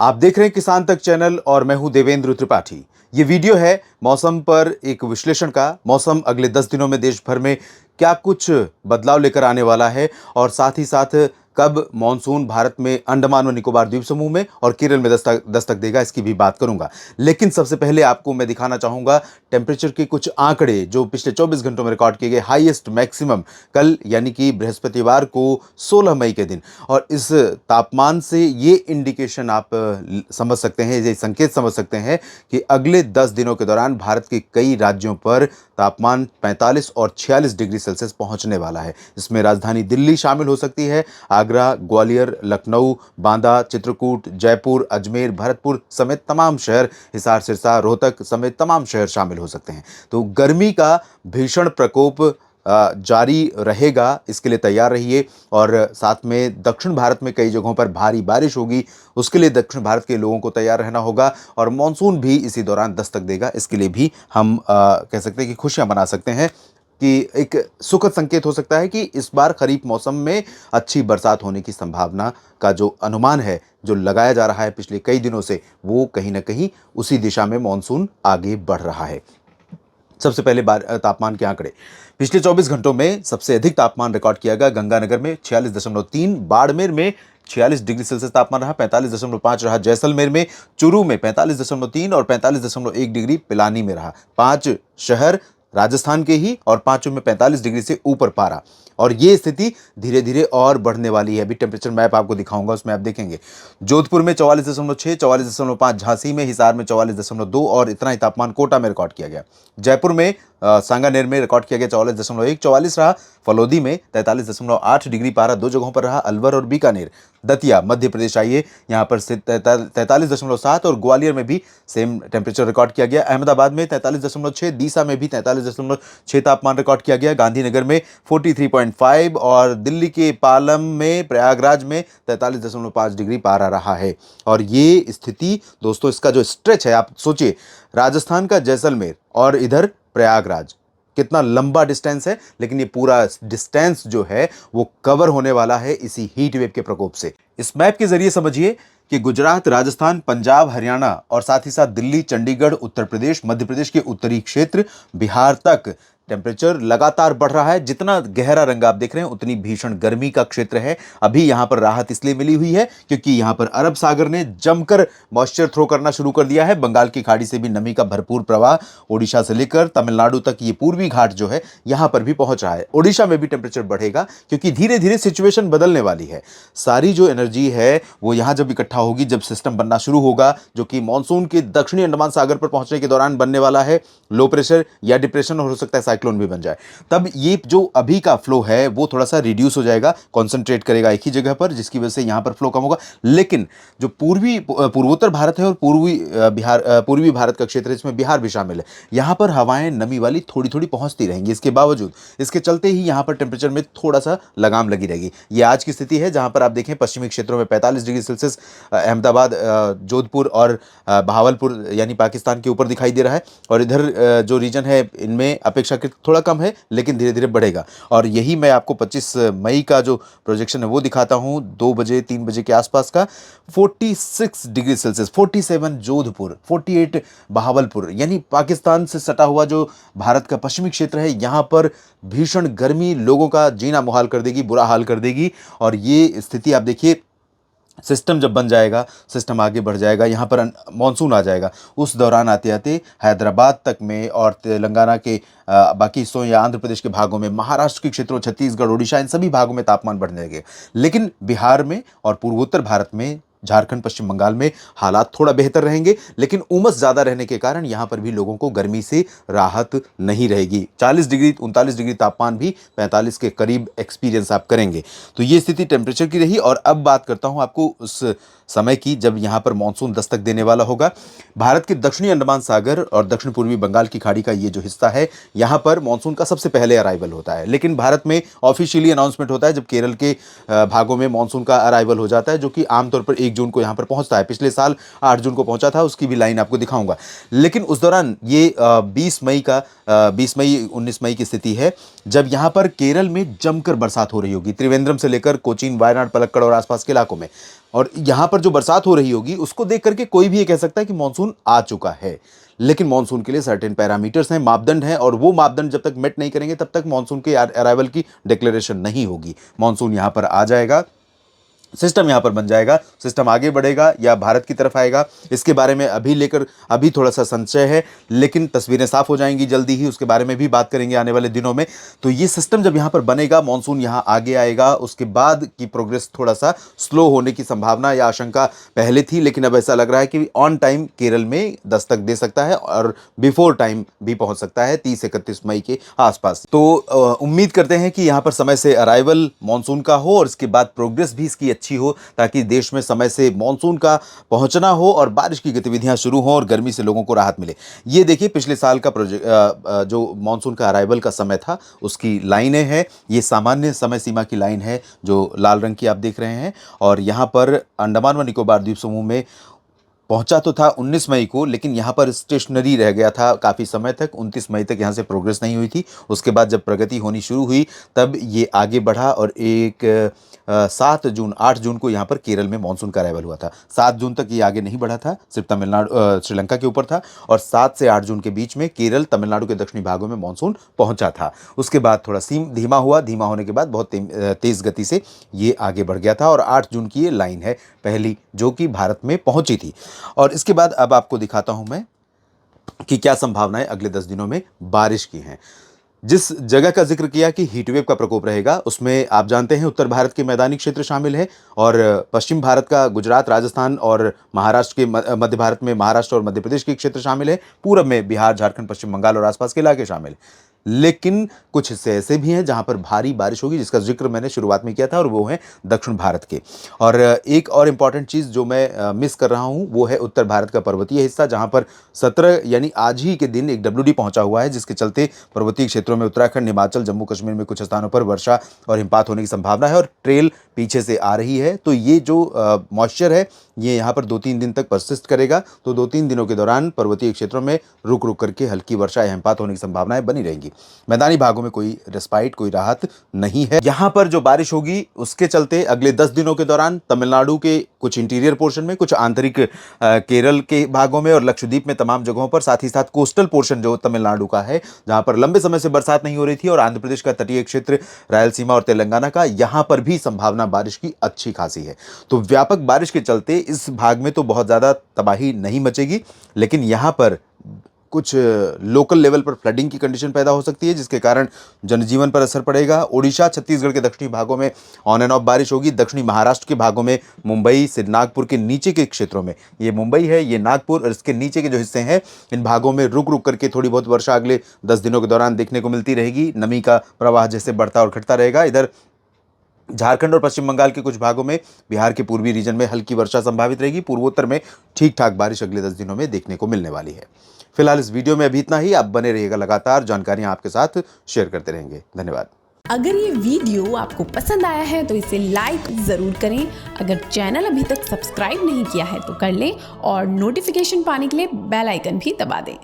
आप देख रहे हैं किसान तक चैनल और मैं हूं देवेंद्र त्रिपाठी। ये वीडियो है मौसम पर एक विश्लेषण का। मौसम अगले 10 दिनों में देश भर में क्या कुछ बदलाव लेकर आने वाला है और साथ ही साथ कब मॉनसून भारत में अंडमान व निकोबार द्वीप समूह में और केरल में दस्तक देगा, इसकी भी बात करूंगा। लेकिन सबसे पहले आपको मैं दिखाना चाहूंगा टेम्परेचर के कुछ आंकड़े जो पिछले 24 घंटों में रिकॉर्ड किए गए। हाईएस्ट मैक्सिमम कल यानी कि बृहस्पतिवार को 16 मई के दिन, और इस तापमान से ये इंडिकेशन आप समझ सकते हैं, ये संकेत समझ सकते हैं कि अगले 10 दिनों के दौरान भारत के कई राज्यों पर तापमान 45 और 46 डिग्री सेल्सियस पहुंचने वाला है। इसमें राजधानी दिल्ली शामिल हो सकती है। आगरा, ग्वालियर, लखनऊ, बांदा, चित्रकूट, जयपुर, अजमेर, भरतपुर समेत तमाम शहर, हिसार, सिरसा, रोहतक समेत तमाम शहर शामिल हो सकते हैं। तो गर्मी का भीषण प्रकोप जारी रहेगा, इसके लिए तैयार रहिए। और साथ में दक्षिण भारत में कई जगहों पर भारी बारिश होगी, उसके लिए दक्षिण भारत के लोगों को तैयार रहना होगा। और मानसून भी इसी दौरान दस्तक देगा, इसके लिए भी हम कह सकते हैं कि खुशियां मना सकते हैं कि एक सुखद संकेत हो सकता है कि इस बार खरीफ मौसम में अच्छी बरसात होने की संभावना का जो अनुमान है, जो लगाया जा रहा है पिछले कई दिनों से, वो कहीं ना कहीं उसी दिशा में मानसून आगे बढ़ रहा है। सबसे पहले तापमान के आंकड़े। पिछले 24 घंटों में सबसे अधिक तापमान रिकॉर्ड किया गया गंगानगर में 46.3, बाड़मेर में 46 डिग्री सेल्सियस तापमान रहा, 45.5 रहा जैसलमेर में, चूरू में 45.3 और 45.1 डिग्री पिलानी में रहा। 5 शहर राजस्थान के ही और पांचों में 45 डिग्री से ऊपर पारा। और ये स्थिति धीरे धीरे और बढ़ने वाली है। अभी टेम्परेचर मैप आपको दिखाऊंगा, उसमें आप देखेंगे जोधपुर में 44.6, 44.5 झांसी में, हिसार में 44.2 और इतना ही तापमान कोटा में रिकॉर्ड किया गया। जयपुर में सांगानेर में रिकॉर्ड किया गया 44.1, 44 रहा। फलोदी में 43.8 डिग्री पारा दो जगहों पर रहा। अलवर और बीकानेर, दतिया मध्य प्रदेश आइए, यहाँ पर 43.7 और ग्वालियर में भी सेम टेम्परेचर रिकॉर्ड किया गया। अहमदाबाद में 43.6, दीसा में भी 43.6 तापमान रिकॉर्ड किया गया। गांधीनगर में 43.5 और दिल्ली के पालम में, प्रयागराज में 43.5 डिग्री पारा रहा है। और ये स्थिति दोस्तों, इसका जो स्ट्रेच है, आप सोचिए राजस्थान का जैसलमेर और इधर प्रयागराज, कितना लंबा डिस्टेंस है, लेकिन ये पूरा डिस्टेंस जो है वो कवर होने वाला है इसी हीट वेव के प्रकोप से। इस मैप के जरिए समझिए कि गुजरात, राजस्थान, पंजाब, हरियाणा और साथ ही साथ दिल्ली, चंडीगढ़, उत्तर प्रदेश, मध्य प्रदेश के उत्तरी क्षेत्र, बिहार तक टेम्परेचर लगातार बढ़ रहा है। जितना गहरा रंग आप देख रहे हैं उतनी भीषण गर्मी का क्षेत्र है। अभी यहां पर राहत इसलिए मिली हुई है क्योंकि यहां पर अरब सागर ने जमकर मॉइस्चर थ्रो करना शुरू कर दिया है। बंगाल की खाड़ी से भी नमी का भरपूर प्रवाह ओडिशा से लेकर तमिलनाडु तक ये पूर्वी घाट जो है यहां पर भी पहुंच रहा है। ओडिशा में भी टेम्परेचर बढ़ेगा क्योंकि धीरे धीरे सिचुएशन बदलने वाली है। सारी जो एनर्जी है वो यहां जब इकट्ठा होगी, जब सिस्टम बनना शुरू होगा जो कि मानसून के दक्षिणी अंडमान सागर पर पहुंचने के दौरान बनने वाला है, लो प्रेशर या डिप्रेशन और हो सकता है साइक्लोन भी बन जाए, तब ये जो अभी का फ्लो है वो थोड़ा सा रिड्यूस हो जाएगा, कॉन्सेंट्रेट करेगा एक ही जगह पर, जिसकी वजह से यहां पर फ्लो कम होगा। लेकिन जो पूर्वोत्तर भारत है और पूर्वी भारत का क्षेत्र है, इसमें बिहार भी शामिल है, यहां पर हवाएं नमी वाली थोड़ी थोड़ी पहुंचती रहेंगी। इसके बावजूद, इसके चलते ही यहां पर टेम्परेचर में थोड़ा सा लगाम लगी रहेगी। ये आज की स्थिति है, जहां पर आप देखें पश्चिमी क्षेत्रों में 45 डिग्री सेल्सियस अहमदाबाद, जोधपुर और बहावलपुर यानी पाकिस्तान के ऊपर दिखाई दे रहा है। और इधर जो रीजन है इनमें अपेक्षाकृत थोड़ा कम है, लेकिन धीरे धीरे बढ़ेगा। और यही मैं आपको 25 मई का जो प्रोजेक्शन है वो दिखाता हूं, 2 बजे 3 बजे के आसपास का। 46 डिग्री सेल्सियस, 47 जोधपुर, 48 बहावलपुर, यानी पाकिस्तान से सटा हुआ जो भारत का पश्चिमी क्षेत्र है, यहां पर भीषण गर्मी लोगों का जीना मुहाल कर देगी, बुरा हाल कर देगी। और ये स्थिति आप देखिए, सिस्टम जब बन जाएगा, सिस्टम आगे बढ़ जाएगा, यहाँ पर मानसून आ जाएगा, उस दौरान आते आते हैदराबाद तक में और तेलंगाना के बाकी हिस्सों या आंध्र प्रदेश के भागों में, महाराष्ट्र के क्षेत्रों, छत्तीसगढ़, उड़ीसा, इन सभी भागों में तापमान बढ़ने लगे। लेकिन बिहार में और पूर्वोत्तर भारत में, झारखंड, पश्चिम बंगाल में हालात थोड़ा बेहतर रहेंगे, लेकिन उमस ज़्यादा रहने के कारण यहाँ पर भी लोगों को गर्मी से राहत नहीं रहेगी। 40 डिग्री 39 डिग्री तापमान भी 45 के करीब एक्सपीरियंस आप करेंगे। तो ये स्थिति टेम्परेचर की रही। और अब बात करता हूँ आपको उस समय की जब यहाँ पर मानसून दस्तक देने वाला होगा। भारत के दक्षिणी अंडमान सागर और दक्षिण पूर्वी बंगाल की खाड़ी का ये जो हिस्सा है, यहाँ पर मानसून का सबसे पहले अराइवल होता है। लेकिन भारत में ऑफिशियली अनाउंसमेंट होता है जब केरल के भागों में मानसून का अराइवल हो जाता है, जो कि आमतौर पर 1 जून को यहाँ पर पहुँचता है। पिछले साल 8 जून को पहुँचा था, उसकी भी लाइन आपको दिखाऊंगा। लेकिन उस दौरान ये 20 मई 19 मई की स्थिति है जब यहाँ पर केरल में जमकर बरसात हो रही होगी, त्रिवेंद्रम से लेकर कोचीन, वायनाड, पलक्कड़ और आसपास के इलाकों में। और यहाँ पर जो बरसात हो रही होगी उसको देख करके कोई भी ये कह सकता है कि मानसून आ चुका है। लेकिन मानसून के लिए सर्टेन पैरामीटर्स हैं, मापदंड हैं, और वो मापदंड जब तक मेट नहीं करेंगे तब तक मानसून के अराइवल की डिक्लेरेशन नहीं होगी। मानसून यहाँ पर आ जाएगा, सिस्टम यहाँ पर बन जाएगा, सिस्टम आगे बढ़ेगा या भारत की तरफ आएगा, इसके बारे में अभी थोड़ा सा संशय है, लेकिन तस्वीरें साफ हो जाएंगी जल्दी ही, उसके बारे में भी बात करेंगे आने वाले दिनों में। तो ये सिस्टम जब यहाँ पर बनेगा, मानसून यहाँ आगे आएगा, उसके बाद की प्रोग्रेस थोड़ा सा स्लो होने की संभावना या आशंका पहले थी, लेकिन अब ऐसा लग रहा है कि ऑन टाइम केरल में दस्तक दे सकता है और बिफोर टाइम भी पहुंच सकता है 30-31 मई के आसपास। तो उम्मीद करते हैं कि यहाँ पर समय से अराइवल मानसून का हो और इसके बाद प्रोग्रेस भी इसकी अच्छी हो, ताकि देश में समय से मानसून का पहुंचना हो और बारिश की गतिविधियां शुरू हों और गर्मी से लोगों को राहत मिले। ये देखिए पिछले साल का जो मानसून का अराइवल का समय था उसकी लाइनें हैं, ये सामान्य समय सीमा की लाइन है जो लाल रंग की आप देख रहे हैं, और यहाँ पर अंडमान व निकोबार द्वीप समूह में पहुंचा तो था 19 मई को, लेकिन यहाँ पर स्टेशनरी रह गया था काफ़ी समय तक, 29 मई तक यहाँ से प्रोग्रेस नहीं हुई थी। उसके बाद जब प्रगति होनी शुरू हुई तब ये आगे बढ़ा और 8 जून को यहाँ पर केरल में मानसून का अराइवल हुआ था। 7 जून तक ये आगे नहीं बढ़ा था, सिर्फ तमिलनाडु श्रीलंका के ऊपर था, और 7 से 8 जून के बीच में केरल तमिलनाडु के दक्षिणी भागों में मानसून पहुंचा था। उसके बाद थोड़ा धीमा हुआ, धीमा होने के बाद बहुत तेज़ गति से ये आगे बढ़ गया था, और 8 जून की ये लाइन है पहली जो कि भारत में पहुंची थी। और इसके बाद अब आपको दिखाता हूं मैं कि क्या संभावनाएं अगले 10 दिनों में बारिश की हैं। जिस जगह का जिक्र किया कि हीटवेव का प्रकोप रहेगा, उसमें आप जानते हैं उत्तर भारत के मैदानी क्षेत्र शामिल है, और पश्चिम भारत का गुजरात, राजस्थान और महाराष्ट्र के मध्य भारत में महाराष्ट्र और मध्य प्रदेश के क्षेत्र शामिल है, पूरब में बिहार, झारखंड, पश्चिम बंगाल और आसपास के इलाके शामिल है। लेकिन कुछ हिस्से ऐसे भी हैं जहां पर भारी बारिश होगी, जिसका जिक्र मैंने शुरुआत में किया था, और वो है दक्षिण भारत के। और एक और इम्पॉर्टेंट चीज़ जो मैं मिस कर रहा हूं वो है उत्तर भारत का पर्वतीय हिस्सा, जहां पर 17 यानी आज ही के दिन एक WD पहुंचा हुआ है, जिसके चलते पर्वतीय क्षेत्रों में उत्तराखंड, हिमाचल, जम्मू कश्मीर में कुछ स्थानों पर वर्षा और हिमपात होने की संभावना है, और ट्रेल पीछे से आ रही है। तो ये जो मॉइस्चर है ये यहाँ पर 2-3 दिन तक परसिस्ट करेगा। तो 2-3 दिनों के दौरान पर्वतीय क्षेत्रों में रुक रुक करके हल्की वर्षा या हिमपात होने की संभावनाएं बनी रहेंगी। मैदानी भागों में कोई रेस्पाइट, कोई राहत नहीं है। यहाँ पर जो बारिश होगी उसके चलते अगले 10 दिनों के दौरान तमिलनाडु के कुछ इंटीरियर पोर्शन में, कुछ आंतरिक केरल के भागों में और लक्षद्वीप में तमाम जगहों पर, साथ ही साथ कोस्टल पोर्शन जो तमिलनाडु का है जहां पर लंबे समय से बरसात नहीं हो रही थी, और आंध्र प्रदेश का तटीय क्षेत्र, रायलसीमा और तेलंगाना का, यहां पर भी संभावना बारिश की अच्छी खासी है। तो व्यापक बारिश के चलते इस भाग में तो बहुत ज्यादा तबाही नहीं मचेगी, लेकिन यहां पर कुछ लोकल लेवल पर फ्लडिंग की कंडीशन पैदा हो सकती है, जिसके कारण जनजीवन पर असर पड़ेगा। ओडिशा, छत्तीसगढ़ के दक्षिणी भागों में ऑन एंड ऑफ बारिश होगी। दक्षिणी महाराष्ट्र के भागों में, मुंबई से नागपुर के नीचे के क्षेत्रों में, ये मुंबई है, ये नागपुर और इसके नीचे के जो हिस्से हैं, इन भागों में रुक रुक करके थोड़ी बहुत वर्षा अगले 10 दिनों के दौरान देखने को मिलती रहेगी। नमी का प्रवाह जैसे बढ़ता और घटता रहेगा। इधर झारखंड और पश्चिम बंगाल के कुछ भागों में, बिहार के पूर्वी रीजन में हल्की वर्षा संभावित रहेगी। पूर्वोत्तर में ठीक ठाक बारिश अगले 10 दिनों में देखने को मिलने वाली है। फिलहाल इस वीडियो में अभी इतना ही। आप बने रहिएगा, लगातार जानकारियां आपके साथ शेयर करते रहेंगे। धन्यवाद। अगर ये वीडियो आपको पसंद आया है तो इसे लाइक ज़रूर करें। अगर चैनल अभी तक सब्सक्राइब नहीं किया है तो कर लें, और नोटिफिकेशन पाने के लिए बेल आइकन भी दबा दें।